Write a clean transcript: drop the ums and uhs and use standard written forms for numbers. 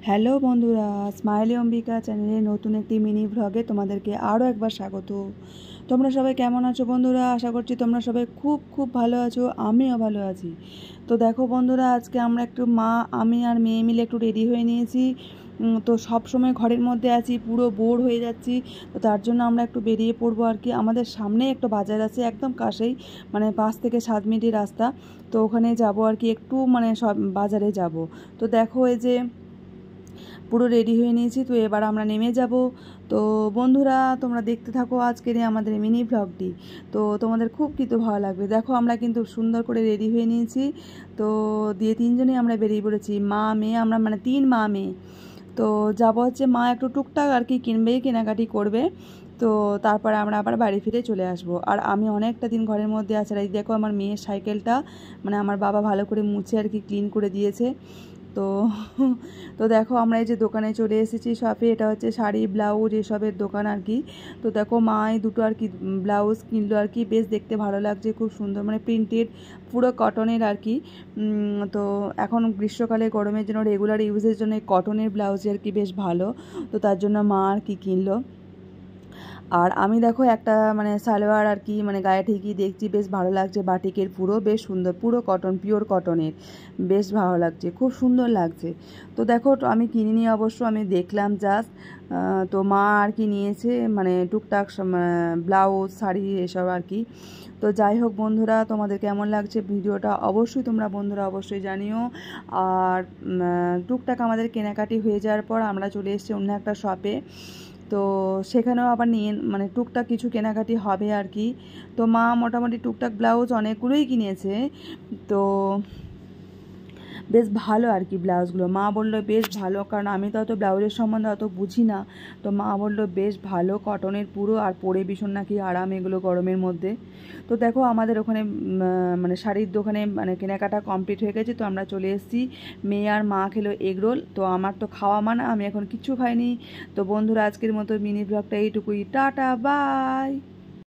Hello বন্ধুরা, smiley Ambika চ্যানেলে নতুন একটি মিনি ভ্লগে তোমাদেরকে আরও একবার স্বাগত। তোমরা সবাই কেমন আছো বন্ধুরা? আশা করছি তোমরা সবাই খুব খুব ভালো আছো, আমিও ভালো আছি। তো দেখো বন্ধুরা, আজকে আমরা একটু আমি আর মেয়ে মিলে একটু রেডি হয়ে নিয়েছি। তো সব সময় ঘরের মধ্যে আছি, পুরো বোর হয়ে যাচ্ছি। তো তার জন্য আমরা একটু বেরিয়ে পড়বো আর কি। আমাদের সামনেই একটা বাজার আছে, একদম কাছেই, মানে 5 থেকে 7 মিনিটের রাস্তা। তো ওখানে যাব আর কি, একটু মানে সব বাজারে যাব। তো দেখো, এই যে পুরো রেডি হয়ে নিয়েছি, তো এবার আমরা নেমে যাব। তো বন্ধুরা, তোমরা দেখতে থাকো আজকের আমাদের মিনি ভ্লগটি। তো তোমাদের খুব কিন্তু ভালো লাগবে। দেখো, আমরা কিন্তু সুন্দর করে রেডি হয়ে নিয়েছি। তো দিয়ে তিনজনেই আমরা বেরিয়ে পড়েছি, মা মেয়ে, আমরা মানে 3 মা মেয়ে। তো যাবো হচ্ছে, মা একটু টুকটাক আর কি কিনবে, কেনাকাটি করবে। তো তারপরে আমরা আবার বাড়ি ফিরে চলে আসব। আর আমি অনেকটা দিন ঘরের মধ্যে আছি। আর এই দেখো, আমার মেয়ের সাইকেলটা মানে আমার বাবা ভালো করে মুছে আর কি ক্লিন করে দিয়েছে। তো তো দেখো, আমরা এই যে দোকানে চলে এসেছি শপে। এটা হচ্ছে শাড়ি ব্লাউজ এসবের দোকান আর কি। তো দেখো, মা এই দুটো আর কি ব্লাউজ কিনলো আর কি। বেশ দেখতে ভালো লাগছে, খুব সুন্দর, মানে প্রিন্টেড, পুরো কটনের আর কি। তো এখন গ্রীষ্মকালে গরমের জন্য রেগুলার ইউজের জন্য কটনের ব্লাউজ আর কি বেশ ভালো। তো তার জন্য মা আর কি কিনলো। আর আমি দেখো একটা মানে সালোয়ার আর কি মানে গায়ে ঠিকই দেখছি, বেশ ভালো লাগছে, বাটিকের, পুরো বেশ সুন্দর, পুরো কটন, পিওর কটনের, বেশ ভালো লাগছে, খুব সুন্দর লাগছে। তো দেখো, আমি কিনিনি অবশ্য, আমি দেখলাম জাস্ট। তো মা আর কি নিয়েছে, মানে টুকটাক ব্লাউজ শাড়ি এসব আর কি। তো যাই হোক বন্ধুরা, তোমাদের কেমন লাগছে ভিডিওটা অবশ্যই তোমরা বন্ধুরা অবশ্যই জানিও। আর টুকটাক আমাদের কেনাকাটি হয়ে যাওয়ার পর আমরা চলে এসেছি অন্য একটা শপে। তো সেখানেও আবার নিয়ে মানে টুকটাক কিছু কেনাকাটি হবে আর কি। তো মা মোটামুটি টুকটাক ব্লাউজ অনেকগুলোই কিনেছে। তো বেশ ভালো আর কি ব্লাউজগুলো। মা বললো বেশ ভালো, কারণ আমি তো অত ব্লাউজের সম্বন্ধে অত বুঝি না। তো মা বললো বেশ ভালো, কটনের পুরো, আর পরে ভীষণ নাকি আরাম এগুলো গরমের মধ্যে। তো দেখো, আমাদের ওখানে মানে শাড়ির দোকানে মানে কেনাকাটা কমপ্লিট হয়ে গেছে। তো আমরা চলে এসেছি, মেয়ে আর মা খেলো এগরোল। তো আমার তো খাওয়া মানা, আমি এখন কিচ্ছু খাইনি। তো বন্ধুরা, আজকের মতো মিনি ব্লগটা এইটুকুই, টাটা বাই।